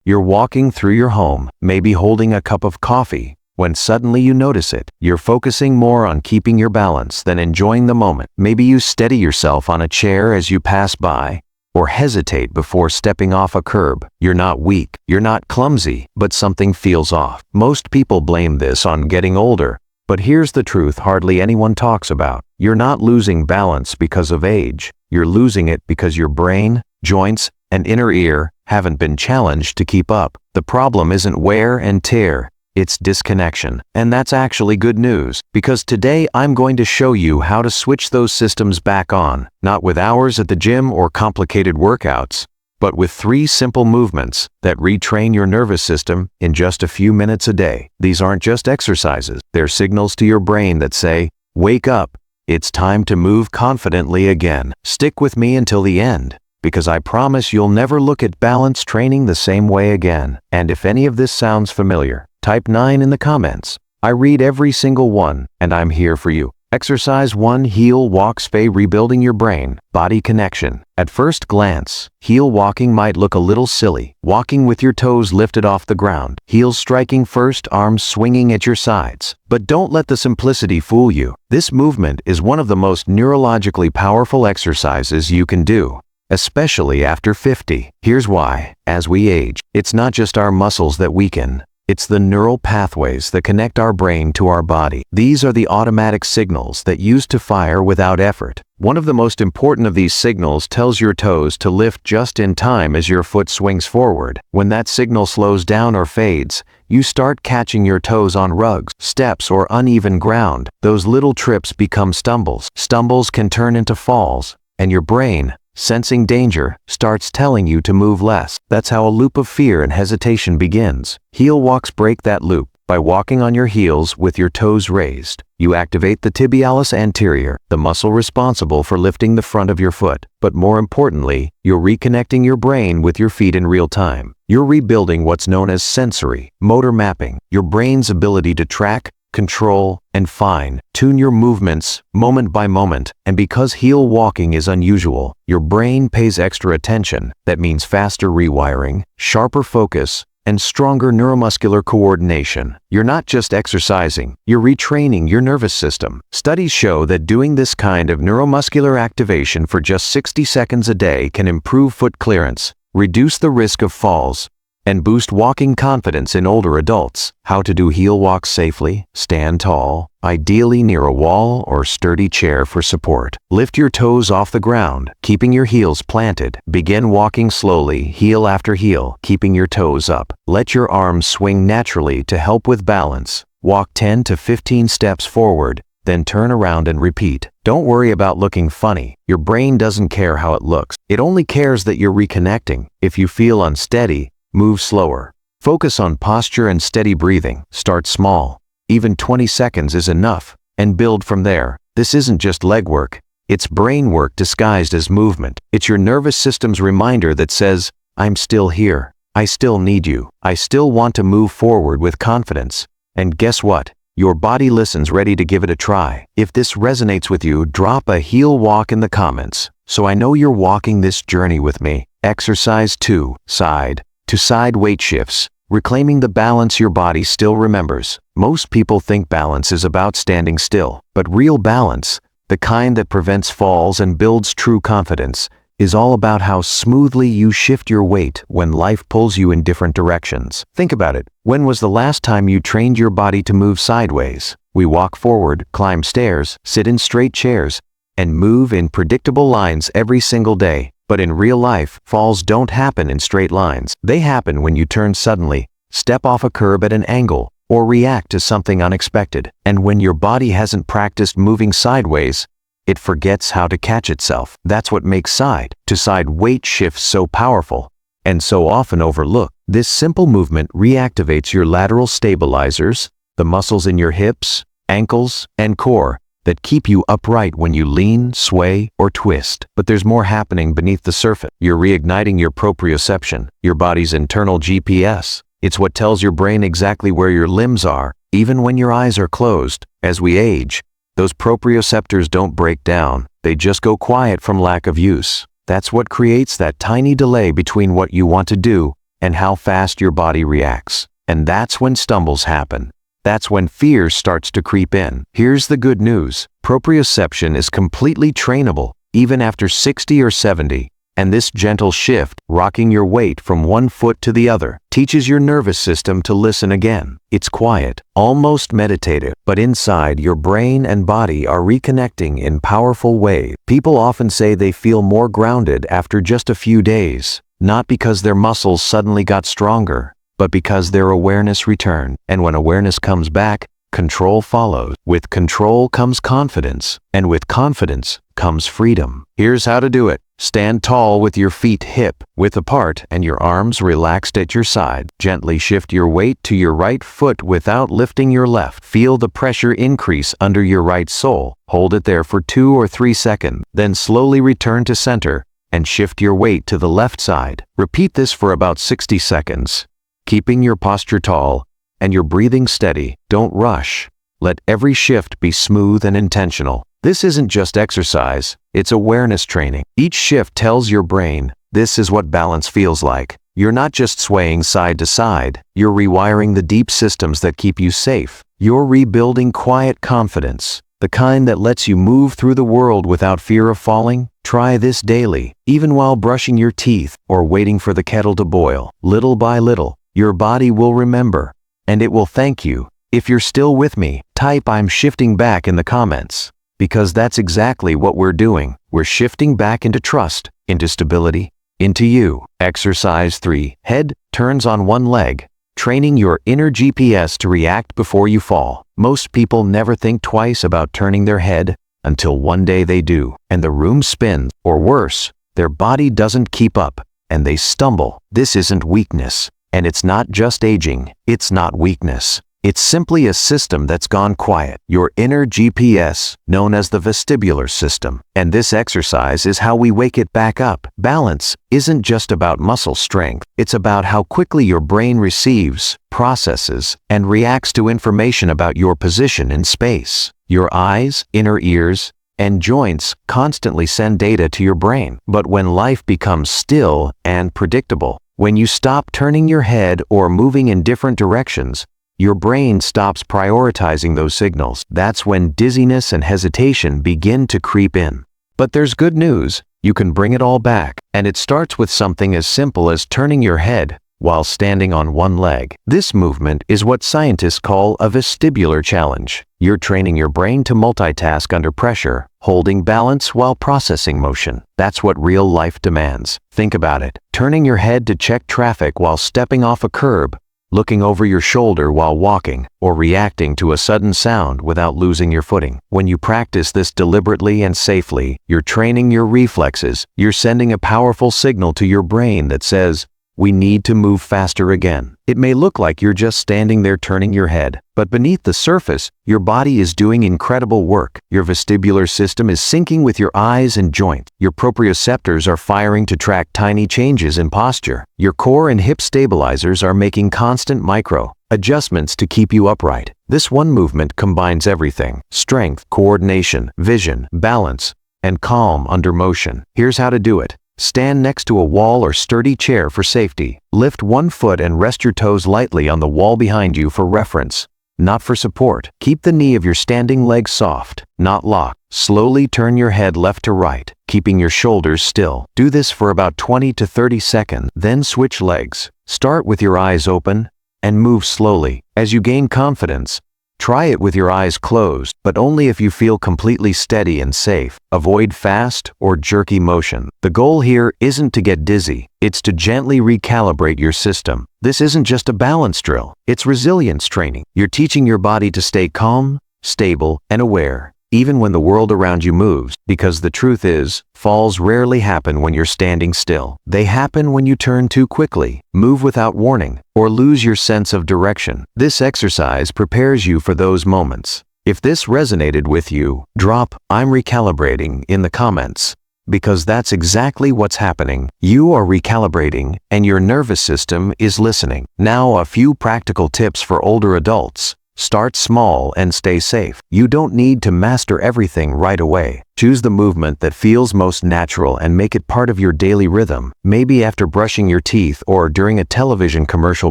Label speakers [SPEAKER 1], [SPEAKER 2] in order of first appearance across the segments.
[SPEAKER 1] You're walking through your home, maybe holding a cup of coffee, when suddenly you notice it. You're focusing more on keeping your balance than enjoying the moment. Maybe you steady yourself on a chair as you pass by, or hesitate before stepping off a curb. You're not weak, you're not clumsy, but something feels off. Most people blame this on getting older, but here's the truth hardly anyone talks about. You're not losing balance because of age. You're losing it because your brain, joints, and inner ear haven't been challenged to keep up. The problem isn't wear and tear, it's disconnection. And that's actually good news, because today I'm going to show you how to switch those systems back on, not with hours at the gym or complicated workouts, but with 3 simple movements that retrain your nervous system in just a few minutes a day. These aren't just exercises, they're signals to your brain that say, wake up, it's time to move confidently again. Stick with me until the end, because I promise you'll never look at balance training the same way again. And if any of this sounds familiar, type 9 in the comments. I read every single one, and I'm here for you. Exercise 1. Heel walk. Rebuilding your brain-body connection. At first glance, heel walking might look a little silly. Walking with your toes lifted off the ground, heels striking first, arms swinging at your sides. But don't let the simplicity fool you. This movement is one of the most neurologically powerful exercises you can do, especially after 50. Here's why. As we age, it's not just our muscles that weaken. It's the neural pathways that connect our brain to our body. These are the automatic signals that used to fire without effort. One of the most important of these signals tells your toes to lift just in time as your foot swings forward. When that signal slows down or fades, you start catching your toes on rugs, steps, or uneven ground. Those little trips become stumbles. Stumbles can turn into falls, and your brain, sensing danger, starts telling you to move less. That's how a loop of fear and hesitation begins. Heel walks break that loop. By walking on your heels with your toes raised, you activate the tibialis anterior, the muscle responsible for lifting the front of your foot. But more importantly, you're reconnecting your brain with your feet in real time. You're rebuilding what's known as sensory motor mapping, your brain's ability to track, control, and fine-tune your movements moment by moment. And because heel walking is unusual, your brain pays extra attention. That means faster rewiring, sharper focus, and stronger neuromuscular coordination. You're not just exercising, you're retraining your nervous system. Studies show that doing this kind of neuromuscular activation for just 60 seconds a day can improve foot clearance, reduce the risk of falls, and boost walking confidence in older adults. How to do heel walks safely. Stand tall, ideally near a wall or sturdy chair for support. Lift your toes off the ground, keeping your heels planted. Begin walking slowly, heel after heel, keeping your toes up. Let your arms swing naturally to help with balance. Walk 10 to 15 steps forward, then turn around and repeat. Don't worry about looking funny. Your brain doesn't care how it looks. It only cares that you're reconnecting. If you feel unsteady, move slower. Focus on posture and steady breathing. Start small. Even 20 seconds is enough, and build from there. This isn't just leg work. It's brain work disguised as movement. It's your nervous system's reminder that says, I'm still here. I still need you. I still want to move forward with confidence. And guess what? Your body listens, ready to give it a try. If this resonates with you, drop a heel walk in the comments, so I know you're walking this journey with me. Exercise 2. Side to side weight shifts, reclaiming the balance your body still remembers. Most people think balance is about standing still, but real balance, the kind that prevents falls and builds true confidence, is all about how smoothly you shift your weight when life pulls you in different directions. Think about it. When was the last time you trained your body to move sideways? We walk forward, climb stairs, sit in straight chairs, and move in predictable lines every single day. But in real life, falls don't happen in straight lines. They happen when you turn suddenly, step off a curb at an angle, or react to something unexpected. And when your body hasn't practiced moving sideways, it forgets how to catch itself. That's what makes side-to-side weight shifts so powerful, and so often overlooked. This simple movement reactivates your lateral stabilizers, the muscles in your hips, ankles, and core, that keep you upright when you lean, sway, or twist. But there's more happening beneath the surface. You're reigniting your proprioception, your body's internal GPS. It's what tells your brain exactly where your limbs are, even when your eyes are closed. As we age, those proprioceptors don't break down, they just go quiet from lack of use. That's what creates that tiny delay between what you want to do and how fast your body reacts. And that's when stumbles happen. That's when fear starts to creep in. Here's the good news. Proprioception is completely trainable, even after 60 or 70. And this gentle shift, rocking your weight from one foot to the other, teaches your nervous system to listen again. It's quiet, almost meditative, but inside your brain and body are reconnecting in powerful ways. People often say they feel more grounded after just a few days, not because their muscles suddenly got stronger, but because their awareness returned. And when awareness comes back, control follows. With control comes confidence, and with confidence comes freedom. Here's how to do it. Stand tall with your feet hip-width apart and your arms relaxed at your side. Gently shift your weight to your right foot without lifting your left. Feel the pressure increase under your right sole. Hold it there for 2 or 3 seconds. Then slowly return to center and shift your weight to the left side. Repeat this for about 60 seconds. Keeping your posture tall and your breathing steady. Don't rush. Let every shift be smooth and intentional. This isn't just exercise, it's awareness training. Each shift tells your brain, this is what balance feels like. You're not just swaying side to side, you're rewiring the deep systems that keep you safe. You're rebuilding quiet confidence, the kind that lets you move through the world without fear of falling. Try this daily, even while brushing your teeth or waiting for the kettle to boil. Little by little, your body will remember, and it will thank you. If you're still with me, type "I'm shifting back" in the comments. Because that's exactly what we're doing. We're shifting back into trust, into stability, into you. Exercise 3. Head turns on one leg, training your inner GPS to react before you fall. Most people never think twice about turning their head until one day they do, and the room spins, or worse, their body doesn't keep up, and they stumble. This isn't weakness, and it's not just aging. It's not weakness. It's simply a system that's gone quiet, your inner GPS, known as the vestibular system. And this exercise is how we wake it back up. Balance isn't just about muscle strength, it's about how quickly your brain receives, processes, and reacts to information about your position in space. Your eyes, inner ears, and joints constantly send data to your brain. But when life becomes still and predictable, when you stop turning your head or moving in different directions, your brain stops prioritizing those signals. That's when dizziness and hesitation begin to creep in. But there's good news. You can bring it all back. And it starts with something as simple as turning your head while standing on one leg. This movement is what scientists call a vestibular challenge. You're training your brain to multitask under pressure, holding balance while processing motion. That's what real life demands. Think about it. Turning your head to check traffic while stepping off a curb, looking over your shoulder while walking, or reacting to a sudden sound without losing your footing. When you practice this deliberately and safely, you're training your reflexes. You're sending a powerful signal to your brain that says, we need to move faster again. It may look like you're just standing there turning your head, but beneath the surface, your body is doing incredible work. Your vestibular system is syncing with your eyes and joints. Your proprioceptors are firing to track tiny changes in posture. Your core and hip stabilizers are making constant micro adjustments to keep you upright. This one movement combines everything: strength, coordination, vision, balance, and calm under motion. Here's how to do it. Stand next to a wall or sturdy chair for safety. Lift one foot and rest your toes lightly on the wall behind you for reference, not for support. Keep the knee of your standing leg soft, not locked. Slowly turn your head left to right, keeping your shoulders still. Do this for about 20 to 30 seconds, then switch legs. Start with your eyes open and move slowly. As you gain confidence, try it with your eyes closed, but only if you feel completely steady and safe. Avoid fast or jerky motion. The goal here isn't to get dizzy, it's to gently recalibrate your system. This isn't just a balance drill, it's resilience training. You're teaching your body to stay calm, stable, and aware, even when the world around you moves, because the truth is, falls rarely happen when you're standing still. They happen when you turn too quickly, move without warning, or lose your sense of direction. This exercise prepares you for those moments. If this resonated with you, drop "I'm recalibrating" in the comments, because that's exactly what's happening. You are recalibrating, and your nervous system is listening. Now, a few practical tips for older adults. Start small and stay safe. You don't need to master everything right away. Choose the movement that feels most natural and make it part of your daily rhythm, maybe after brushing your teeth or during a television commercial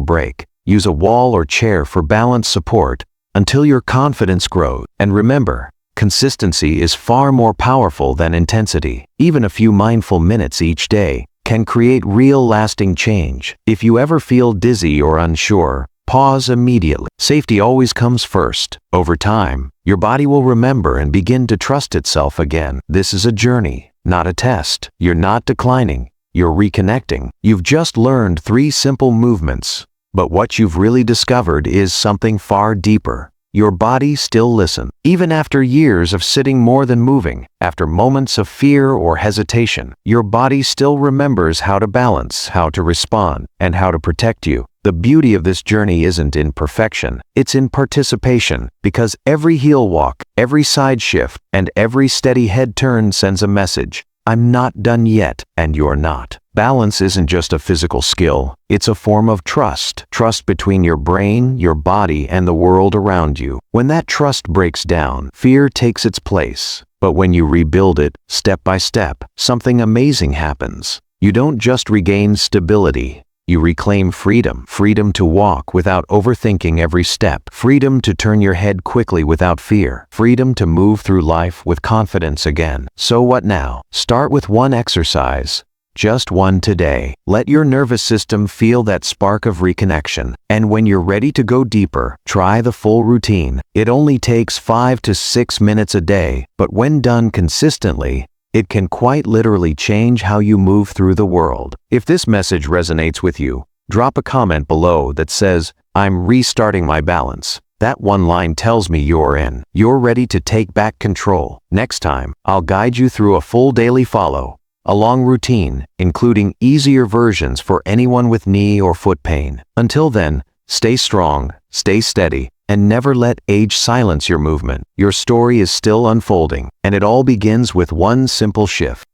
[SPEAKER 1] break. Use a wall or chair for balance support until your confidence grows. And remember, consistency is far more powerful than intensity. Even a few mindful minutes each day can create real lasting change. If you ever feel dizzy or unsure, pause immediately. Safety always comes first. Over time, your body will remember and begin to trust itself again. This is a journey, not a test. You're not declining, you're reconnecting. You've just learned 3 simple movements. But what you've really discovered is something far deeper. Your body still listens. Even after years of sitting more than moving, after moments of fear or hesitation, your body still remembers how to balance, how to respond, and how to protect you. The beauty of this journey isn't in perfection, it's in participation, because every heel walk, every side shift, and every steady head turn sends a message. I'm not done yet, and you're not. Balance isn't just a physical skill, it's a form of trust. Trust between your brain, your body, and the world around you. When that trust breaks down, fear takes its place. But when you rebuild it, step by step, something amazing happens. You don't just regain stability, you reclaim freedom. Freedom to walk without overthinking every step. Freedom to turn your head quickly without fear. Freedom to move through life with confidence again. So what now? Start with one exercise. Just one today. Let your nervous system feel that spark of reconnection. And when you're ready to go deeper, try the full routine. It only takes 5 to 6 minutes a day, but when done consistently, it can quite literally change how you move through the world. If this message resonates with you, drop a comment below that says, "I'm restarting my balance." That one line tells me you're in. You're ready to take back control. Next time, I'll guide you through a full daily follow, a long routine, including easier versions for anyone with knee or foot pain. Until then, stay strong, stay steady, and never let age silence your movement. Your story is still unfolding, and it all begins with one simple shift.